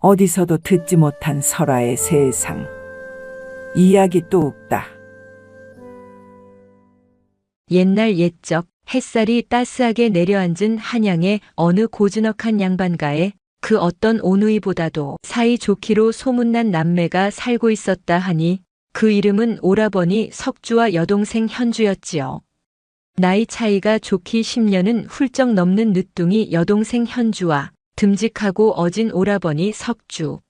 어디서도 듣지 못한 설화의 세상. 이야기 또 웃다. 옛날 옛적 햇살이 따스하게 내려앉은 한양의 어느 고즈넉한 양반가에 그 어떤 오누이보다도 사이 좋기로 소문난 남매가 살고 있었다 하니 그 이름은 오라버니 석주와 여동생 현주였지요. 나이 차이가 좋기 10년은 훌쩍 넘는 늦둥이 여동생 현주와 듬직하고 어진 오라버니 석주.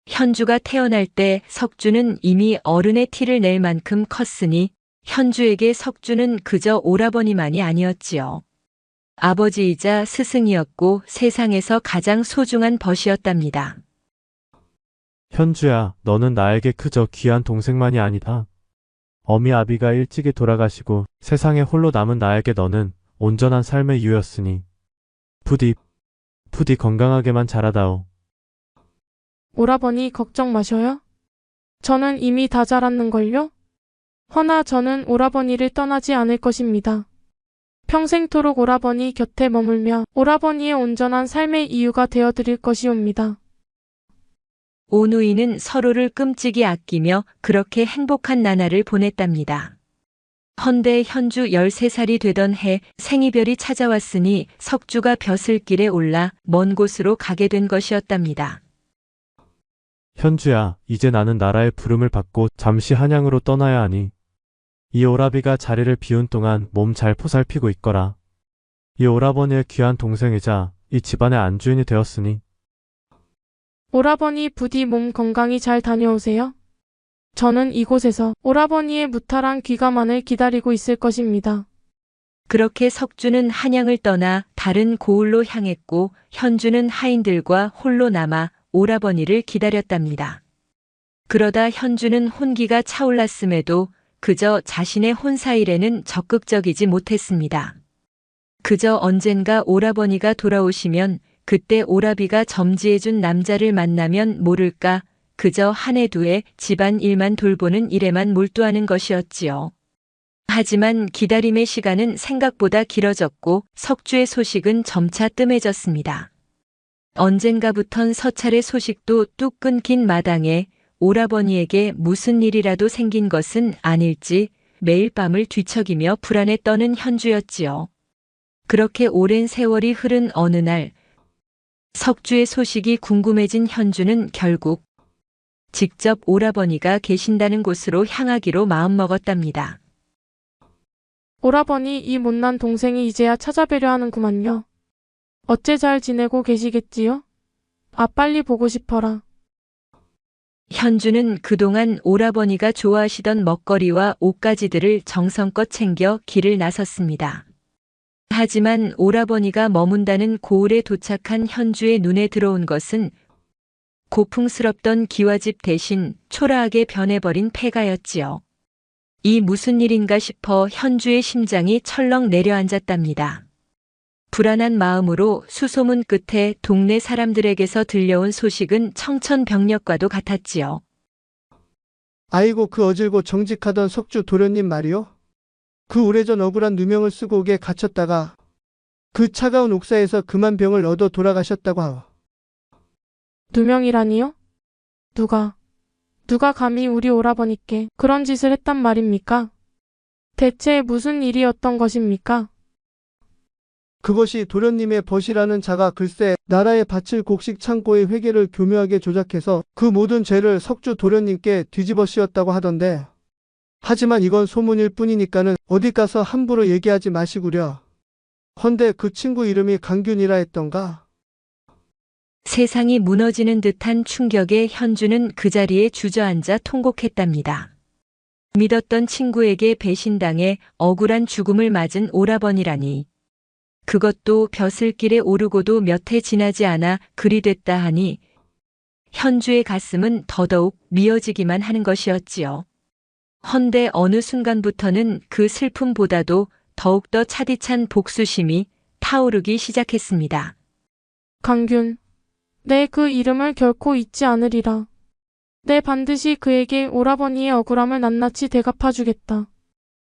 현주가 태어날 때 석주는 이미 어른의 티를 낼 만큼 컸으니 현주에게 석주는 그저 오라버니만이 아니었지요. 아버지이자 스승이었고 세상에서 가장 소중한 벗이었답니다. 현주야, 너는 나에게 그저 귀한 동생만이 아니다. 어미 아비가 일찍이 돌아가시고 세상에 홀로 남은 나에게 너는 온전한 삶의 유였으니 부디 건강하게만 자라다오. 오라버니 걱정 마셔요. 저는 이미 다 자랐는걸요? 허나 저는 오라버니를 떠나지 않을 것입니다. 평생토록 오라버니 곁에 머물며 오라버니의 온전한 삶의 이유가 되어드릴 것이옵니다. 오누이는 서로를 끔찍이 아끼며 그렇게 행복한 나날을 보냈답니다. 헌데 현주 13살이 되던 해 생이별이 찾아왔으니 석주가 벼슬길에 올라 먼 곳으로 가게 된 것이었답니다. 현주야, 이제 나는 나라의 부름을 받고 잠시 한양으로 떠나야 하니 이 오라비가 자리를 비운 동안 몸 잘 보살피고 있거라. 이 오라버니의 귀한 동생이자 이 집안의 안주인이 되었으니 오라버니 부디 몸 건강히 잘 다녀오세요. 저는 이곳에서 오라버니의 무탈한 귀가만을 기다리고 있을 것입니다. 그렇게 석주는 한양을 떠나 다른 고을로 향했고 현주는 하인들과 홀로 남아 오라버니를 기다렸답니다. 그러다 현주는 혼기가 차올랐음에도 그저 자신의 혼사일에는 적극적이지 못했습니다. 그저 언젠가 오라버니가 돌아오시면 그때 오라비가 점지해준 남자를 만나면 모를까 그저 한 해 두 해 집안 일만 돌보는 일에만 몰두하는 것이었지요. 하지만 기다림의 시간은 생각보다 길어졌고 석주의 소식은 점차 뜸해졌습니다. 언젠가부턴 서찰의 소식도 뚝 끊긴 마당에 오라버니에게 무슨 일이라도 생긴 것은 아닐지 매일 밤을 뒤척이며 불안에 떠는 현주였지요. 그렇게 오랜 세월이 흐른 어느 날 석주의 소식이 궁금해진 현주는 결국 직접 오라버니가 계신다는 곳으로 향하기로 마음먹었답니다. 오라버니, 이 못난 동생이 이제야 찾아뵈려 하는구만요. 어째 잘 지내고 계시겠지요? 아, 빨리 보고 싶어라. 현주는 그동안 오라버니가 좋아하시던 먹거리와 옷가지들을 정성껏 챙겨 길을 나섰습니다. 하지만 오라버니가 머문다는 고을에 도착한 현주의 눈에 들어온 것은 고풍스럽던 기와집 대신 초라하게 변해버린 폐가였지요. 이 무슨 일인가 싶어 현주의 심장이 철렁 내려앉았답니다. 불안한 마음으로 수소문 끝에 동네 사람들에게서 들려온 소식은 청천벽력과도 같았지요. 아이고, 그 어질고 정직하던 석주 도련님 말이요. 그 오래전 억울한 누명을 쓰고 옥에 갇혔다가 그 차가운 옥사에서 그만 병을 얻어 돌아가셨다고 하오. 누명이라니요? 누가 감히 우리 오라버니께 그런 짓을 했단 말입니까? 대체 무슨 일이었던 것입니까? 그것이 도련님의 벗이라는 자가 글쎄 나라에 바칠 곡식 창고의 회계를 교묘하게 조작해서 그 모든 죄를 석주 도련님께 뒤집어 씌웠다고 하던데, 하지만 이건 소문일 뿐이니까는 어디 가서 함부로 얘기하지 마시구려. 헌데 그 친구 이름이 강균이라 했던가? 세상이 무너지는 듯한 충격에 현주는 그 자리에 주저앉아 통곡했답니다. 믿었던 친구에게 배신당해 억울한 죽음을 맞은 오라버니라니. 그것도 벼슬길에 오르고도 몇 해 지나지 않아 그리 됐다 하니 현주의 가슴은 더더욱 미어지기만 하는 것이었지요. 헌데 어느 순간부터는 그 슬픔보다도 더욱더 차디찬 복수심이 타오르기 시작했습니다. 강균, 내 그 이름을 결코 잊지 않으리라. 내 반드시 그에게 오라버니의 억울함을 낱낱이 대갚아주겠다.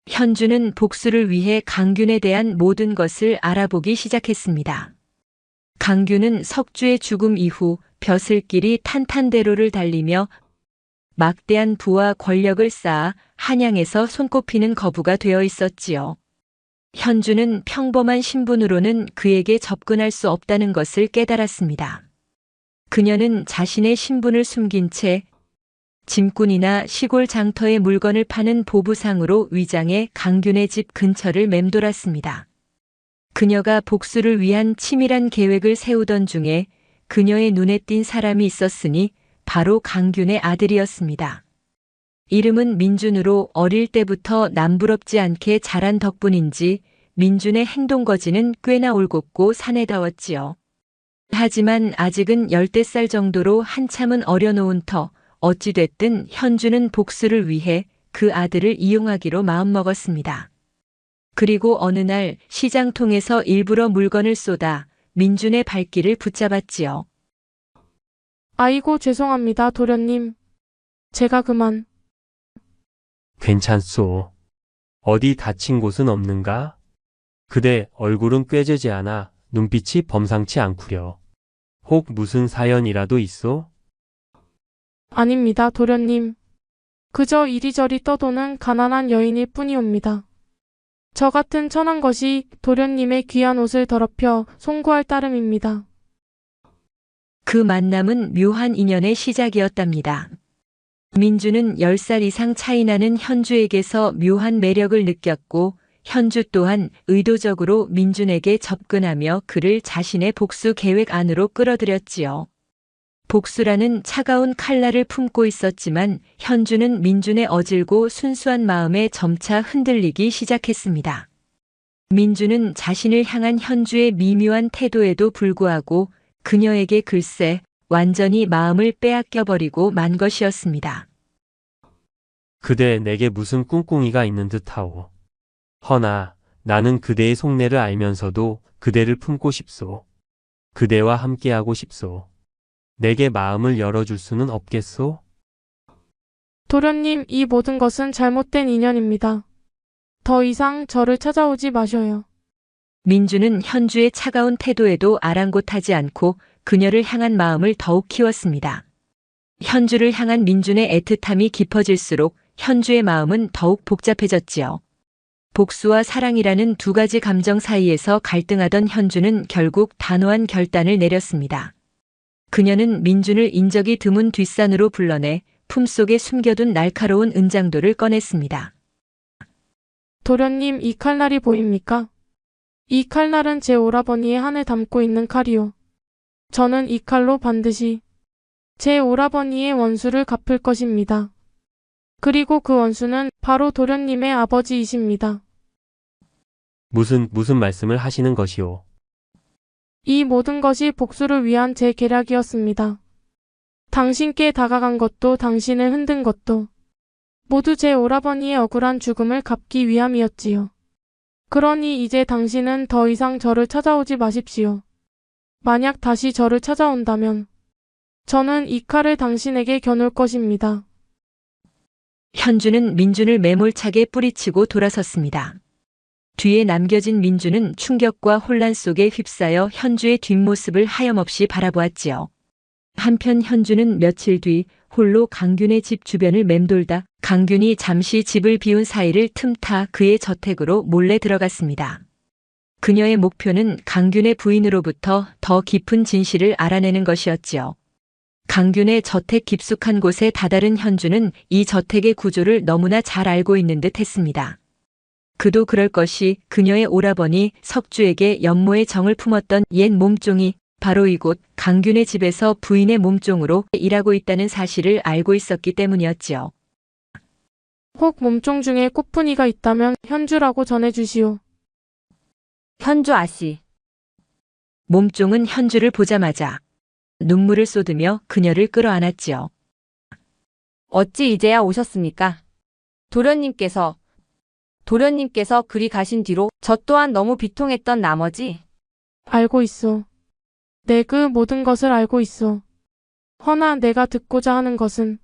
현주는 복수를 위해 강균에 대한 모든 것을 알아보기 시작했습니다. 강균은 석주의 죽음 이후 벼슬길이 탄탄대로를 달리며 막대한 부와 권력을 쌓아 한양에서 손꼽히는 거부가 되어 있었지요. 현주는 평범한 신분으로는 그에게 접근할 수 없다는 것을 깨달았습니다. 그녀는 자신의 신분을 숨긴 채 짐꾼이나 시골 장터의 물건을 파는 보부상으로 위장해 강균의 집 근처를 맴돌았습니다. 그녀가 복수를 위한 치밀한 계획을 세우던 중에 그녀의 눈에 띈 사람이 있었으니 바로 강균의 아들이었습니다. 이름은 민준으로 어릴 때부터 남부럽지 않게 자란 덕분인지 민준의 행동거지는 꽤나 올곧고 사내다웠지요. 하지만 아직은 10살 정도로 한참은 어려놓은 터 어찌됐든 현주는 복수를 위해 그 아들을 이용하기로 마음먹었습니다. 그리고 어느 날 시장통에서 일부러 물건을 쏟아 민준의 발길을 붙잡았지요. 아이고 죄송합니다, 도련님. 제가 그만. 괜찮소. 어디 다친 곳은 없는가? 그대 얼굴은 꾀지지 않아 눈빛이 범상치 않구려. 혹 무슨 사연이라도 있소? 아닙니다, 도련님. 그저 이리저리 떠도는 가난한 여인일 뿐이옵니다. 저 같은 천한 것이 도련님의 귀한 옷을 더럽혀 송구할 따름입니다. 그 만남은 묘한 인연의 시작이었답니다. 민주는 10살 이상 차이 나는 현주에게서 묘한 매력을 느꼈고 현주 또한 의도적으로 민준에게 접근하며 그를 자신의 복수 계획 안으로 끌어들였지요. 복수라는 차가운 칼날을 품고 있었지만 현주는 민준의 어질고 순수한 마음에 점차 흔들리기 시작했습니다. 민준은 자신을 향한 현주의 미묘한 태도에도 불구하고 그녀에게 글쎄 완전히 마음을 빼앗겨버리고 만 것이었습니다. 그대 내게 무슨 꿍꿍이가 있는 듯하오. 허나 나는 그대의 속내를 알면서도 그대를 품고 싶소. 그대와 함께하고 싶소. 내게 마음을 열어줄 수는 없겠소? 도련님, 이 모든 것은 잘못된 인연입니다. 더 이상 저를 찾아오지 마셔요. 민주는 현주의 차가운 태도에도 아랑곳하지 않고 그녀를 향한 마음을 더욱 키웠습니다. 현주를 향한 민준의 애틋함이 깊어질수록 현주의 마음은 더욱 복잡해졌지요. 복수와 사랑이라는 두 가지 감정 사이에서 갈등하던 현주는 결국 단호한 결단을 내렸습니다. 그녀는 민준을 인적이 드문 뒷산으로 불러내 품속에 숨겨둔 날카로운 은장도를 꺼냈습니다. 도련님, 이 칼날이 보입니까? 이 칼날은 제 오라버니의 한을 담고 있는 칼이요. 저는 이 칼로 반드시 제 오라버니의 원수를 갚을 것입니다. 그리고 그 원수는 바로 도련님의 아버지이십니다. 무슨 말씀을 하시는 것이오? 이 모든 것이 복수를 위한 제 계략이었습니다. 당신께 다가간 것도 당신을 흔든 것도 모두 제 오라버니의 억울한 죽음을 갚기 위함이었지요. 그러니 이제 당신은 더 이상 저를 찾아오지 마십시오. 만약 다시 저를 찾아온다면 저는 이 칼을 당신에게 겨눌 것입니다. 현주는 민준을 매몰차게 뿌리치고 돌아섰습니다. 뒤에 남겨진 민준은 충격과 혼란 속에 휩싸여 현주의 뒷모습을 하염없이 바라보았지요. 한편 현주는 며칠 뒤 홀로 강균의 집 주변을 맴돌다 강균이 잠시 집을 비운 사이를 틈타 그의 저택으로 몰래 들어갔습니다. 그녀의 목표는 강균의 부인으로부터 더 깊은 진실을 알아내는 것이었지요. 강균의 저택 깊숙한 곳에 다다른 현주는 이 저택의 구조를 너무나 잘 알고 있는 듯 했습니다. 그도 그럴 것이 그녀의 오라버니 석주에게 연모의 정을 품었던 옛 몸종이 바로 이곳 강균의 집에서 부인의 몸종으로 일하고 있다는 사실을 알고 있었기 때문이었지요. 혹 몸종 중에 꽃분이가 있다면 현주라고 전해주시오. 현주 아씨. 몸종은 현주를 보자마자 눈물을 쏟으며 그녀를 끌어안았지요. 어찌 이제야 오셨습니까? 도련님께서 그리 가신 뒤로 저 또한 너무 비통했던 나머지 알고 있어. 내 그 모든 것을 알고 있어. 허나 내가 듣고자 하는 것은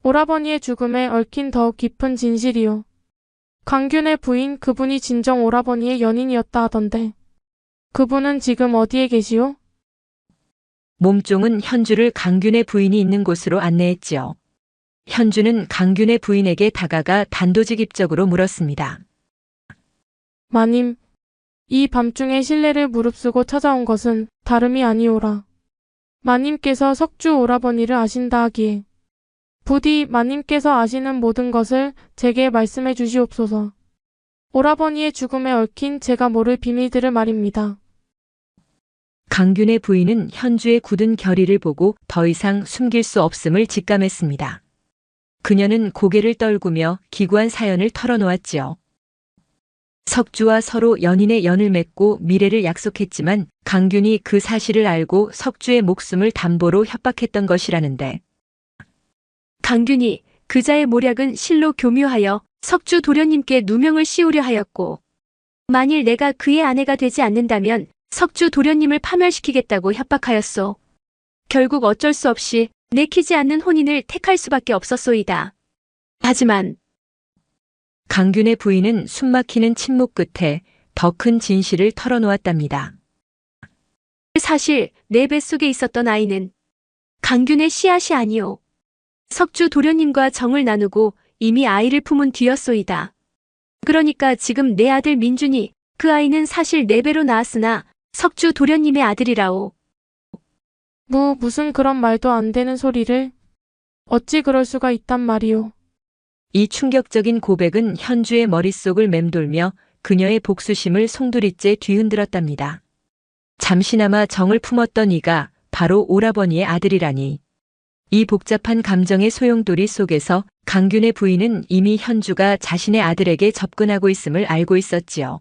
오라버니의 죽음에 얽힌 더욱 깊은 진실이요. 강균의 부인 그분이 진정 오라버니의 연인이었다 하던데 그분은 지금 어디에 계시오? 몸종은 현주를 강균의 부인이 있는 곳으로 안내했지요. 현주는 강균의 부인에게 다가가 단도직입적으로 물었습니다. 마님, 이 밤중에 신뢰를 무릅쓰고 찾아온 것은 다름이 아니오라. 마님께서 석주 오라버니를 아신다 하기에 부디 마님께서 아시는 모든 것을 제게 말씀해 주시옵소서. 오라버니의 죽음에 얽힌 제가 모를 비밀들을 말입니다. 강균의 부인은 현주의 굳은 결의를 보고 더 이상 숨길 수 없음을 직감했습니다. 그녀는 고개를 떨구며 기구한 사연을 털어놓았지요. 석주와 서로 연인의 연을 맺고 미래를 약속했지만 강균이 그 사실을 알고 석주의 목숨을 담보로 협박했던 것이라는데, 강균이 그자의 모략은 실로 교묘하여 석주 도련님께 누명을 씌우려 하였고, 만일 내가 그의 아내가 되지 않는다면 석주 도련님을 파멸시키겠다고 협박하였소. 결국 어쩔 수 없이 내키지 않는 혼인을 택할 수밖에 없었소이다. 하지만 강균의 부인은 숨막히는 침묵 끝에 더 큰 진실을 털어놓았답니다. 사실 내 뱃속에 있었던 아이는 강균의 씨앗이 아니오. 석주 도련님과 정을 나누고 이미 아이를 품은 뒤였소이다. 그러니까 지금 내 아들 민준이, 그 아이는 사실 내 배로 낳았으나 석주 도련님의 아들이라오. 무슨 그런 말도 안 되는 소리를. 어찌 그럴 수가 있단 말이오. 이 충격적인 고백은 현주의 머릿속을 맴돌며 그녀의 복수심을 송두리째 뒤흔들었답니다. 잠시나마 정을 품었던 이가 바로 오라버니의 아들이라니. 이 복잡한 감정의 소용돌이 속에서 강균의 부인은 이미 현주가 자신의 아들에게 접근하고 있음을 알고 있었지요.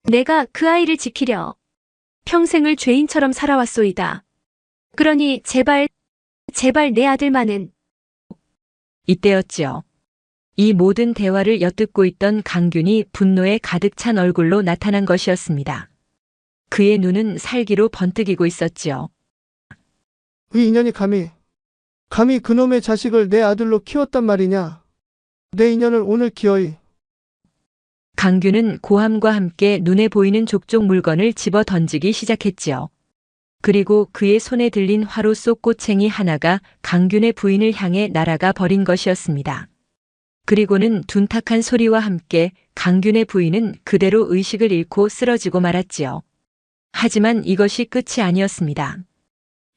내가 그 아이를 지키려 평생을 죄인처럼 살아왔소이다. 그러니 제발 내 아들만은. 이때였지요. 이 모든 대화를 엿듣고 있던 강균이 분노에 가득 찬 얼굴로 나타난 것이었습니다. 그의 눈은 살기로 번뜩이고 있었지요. 이 인연이 감히 그놈의 자식을 내 아들로 키웠단 말이냐. 내 인연을 오늘 기어이. 강균은 고함과 함께 눈에 보이는 족족 물건을 집어 던지기 시작했지요. 그리고 그의 손에 들린 화로 속 꼬챙이 하나가 강균의 부인을 향해 날아가 버린 것이었습니다. 그리고는 둔탁한 소리와 함께 강균의 부인은 그대로 의식을 잃고 쓰러지고 말았지요. 하지만 이것이 끝이 아니었습니다.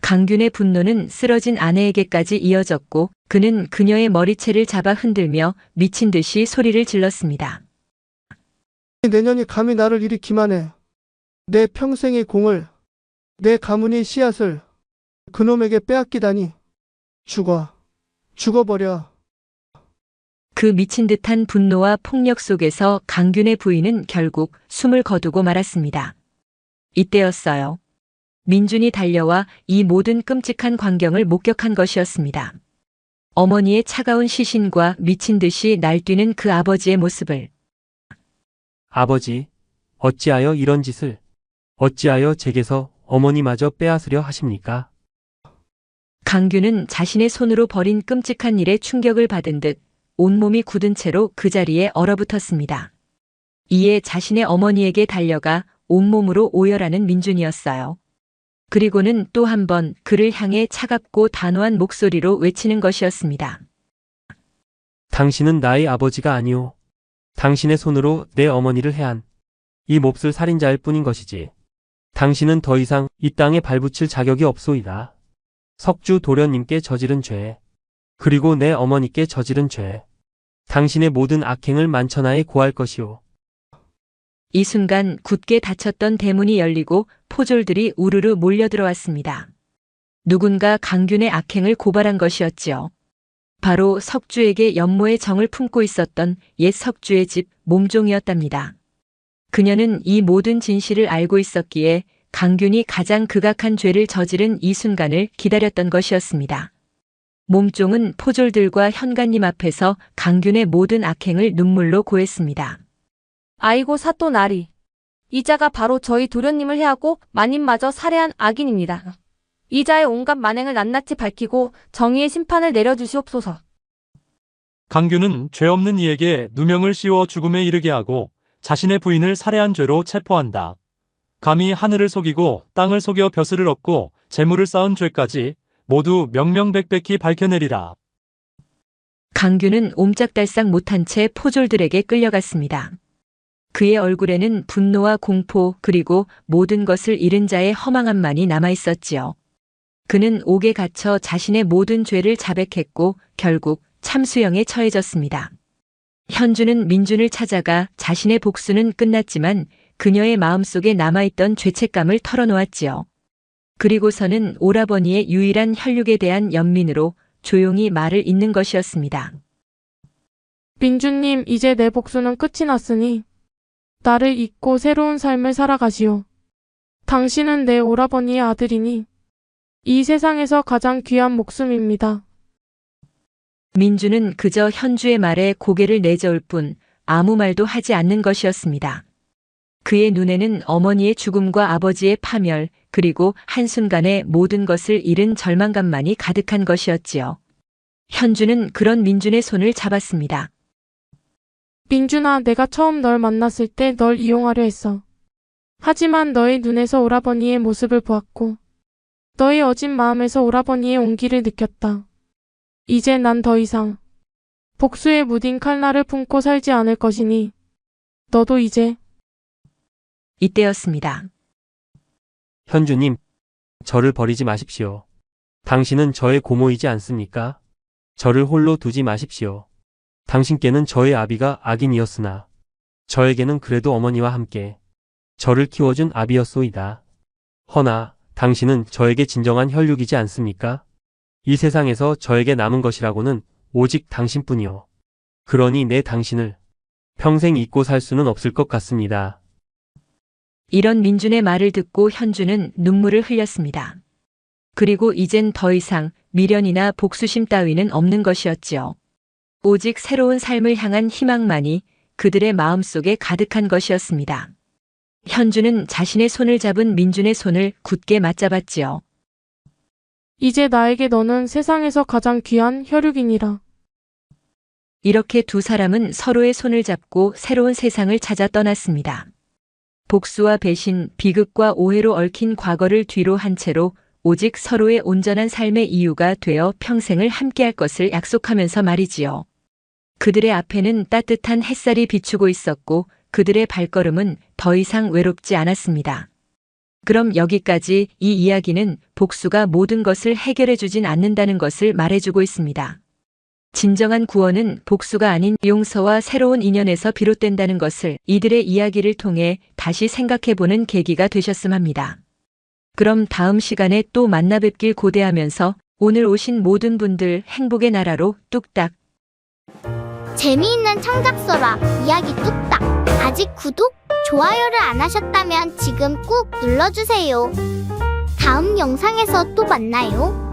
강균의 분노는 쓰러진 아내에게까지 이어졌고 그는 그녀의 머리채를 잡아 흔들며 미친 듯이 소리를 질렀습니다. 내년이 감히 나를 이리 기만해. 내 평생의 공을, 내 가문의 씨앗을 그놈에게 빼앗기다니. 죽어버려. 그 미친 듯한 분노와 폭력 속에서 강균의 부인은 결국 숨을 거두고 말았습니다. 이때였어요. 민준이 달려와 이 모든 끔찍한 광경을 목격한 것이었습니다. 어머니의 차가운 시신과 미친 듯이 날뛰는 그 아버지의 모습을. 아버지, 어찌하여 이런 짓을, 어찌하여 제게서 어머니마저 빼앗으려 하십니까? 강균은 자신의 손으로 벌인 끔찍한 일에 충격을 받은 듯 온몸이 굳은 채로 그 자리에 얼어붙었습니다. 이에 자신의 어머니에게 달려가 온몸으로 오열하는 민준이었어요. 그리고는 또 한 번 그를 향해 차갑고 단호한 목소리로 외치는 것이었습니다. 당신은 나의 아버지가 아니오. 당신의 손으로 내 어머니를 해한 이 몹쓸 살인자일 뿐인 것이지. 당신은 더 이상 이 땅에 발붙일 자격이 없소이다. 석주 도련님께 저지른 죄, 그리고 내 어머니께 저지른 죄, 당신의 모든 악행을 만천하에 고할 것이오. 이 순간 굳게 닫혔던 대문이 열리고 포졸들이 우르르 몰려들어왔습니다. 누군가 강균의 악행을 고발한 것이었지요. 바로 석주에게 연모의 정을 품고 있었던 옛 석주의 집 몸종이었답니다. 그녀는 이 모든 진실을 알고 있었기에 강균이 가장 극악한 죄를 저지른 이 순간을 기다렸던 것이었습니다. 몸종은 포졸들과 현관님 앞에서 강균의 모든 악행을 눈물로 고했습니다. 아이고 사또 나리. 이자가 바로 저희 도련님을 해하고 마님마저 살해한 악인입니다. 이자의 온갖 만행을 낱낱이 밝히고 정의의 심판을 내려주시옵소서. 강균은 죄 없는 이에게 누명을 씌워 죽음에 이르게 하고 자신의 부인을 살해한 죄로 체포한다. 감히 하늘을 속이고 땅을 속여 벼슬을 얻고 재물을 쌓은 죄까지 모두 명명백백히 밝혀내리라. 강규는 옴짝달싹 못한 채 포졸들에게 끌려갔습니다. 그의 얼굴에는 분노와 공포 그리고 모든 것을 잃은 자의 허망함만이 남아 있었지요. 그는 옥에 갇혀 자신의 모든 죄를 자백했고 결국 참수형에 처해졌습니다. 현주는 민준을 찾아가 자신의 복수는 끝났지만 그녀의 마음속에 남아있던 죄책감을 털어놓았지요. 그리고서는 오라버니의 유일한 혈육에 대한 연민으로 조용히 말을 잇는 것이었습니다. 민주님, 이제 내 복수는 끝이 났으니 나를 잊고 새로운 삶을 살아가시오. 당신은 내 오라버니의 아들이니 이 세상에서 가장 귀한 목숨입니다. 민주는 그저 현주의 말에 고개를 내저을 뿐 아무 말도 하지 않는 것이었습니다. 그의 눈에는 어머니의 죽음과 아버지의 파멸, 그리고 한순간에 모든 것을 잃은 절망감만이 가득한 것이었지요. 현주는 그런 민준의 손을 잡았습니다. 민준아, 내가 처음 널 만났을 때 널 이용하려 했어. 하지만 너의 눈에서 오라버니의 모습을 보았고 너의 어진 마음에서 오라버니의 온기를 느꼈다. 이제 난 더 이상 복수에 무딘 칼날을 품고 살지 않을 것이니 너도 이제. 이때였습니다. 현주님, 저를 버리지 마십시오. 당신은 저의 고모이지 않습니까? 저를 홀로 두지 마십시오. 당신께는 저의 아비가 악인이었으나 저에게는 그래도 어머니와 함께 저를 키워준 아비였소이다. 허나 당신은 저에게 진정한 혈육이지 않습니까? 이 세상에서 저에게 남은 것이라고는 오직 당신뿐이요. 그러니 내 당신을 평생 잊고 살 수는 없을 것 같습니다. 이런 민준의 말을 듣고 현주는 눈물을 흘렸습니다. 그리고 이젠 더 이상 미련이나 복수심 따위는 없는 것이었지요. 오직 새로운 삶을 향한 희망만이 그들의 마음속에 가득한 것이었습니다. 현주는 자신의 손을 잡은 민준의 손을 굳게 맞잡았지요. 이제 나에게 너는 세상에서 가장 귀한 혈육이니라. 이렇게 두 사람은 서로의 손을 잡고 새로운 세상을 찾아 떠났습니다. 복수와 배신, 비극과 오해로 얽힌 과거를 뒤로 한 채로 오직 서로의 온전한 삶의 이유가 되어 평생을 함께할 것을 약속하면서 말이지요. 그들의 앞에는 따뜻한 햇살이 비추고 있었고 그들의 발걸음은 더 이상 외롭지 않았습니다. 그럼 여기까지 이 이야기는 복수가 모든 것을 해결해 주진 않는다는 것을 말해주고 있습니다. 진정한 구원은 복수가 아닌 용서와 새로운 인연에서 비롯된다는 것을 이들의 이야기를 통해 다시 생각해보는 계기가 되셨음 합니다. 그럼 다음 시간에 또 만나 뵙길 고대하면서 오늘 오신 모든 분들 행복의 나라로 뚝딱. 재미있는 창작서라 이야기 뚝딱. 아직 구독, 좋아요를 안 하셨다면 지금 꾹 눌러주세요. 다음 영상에서 또 만나요.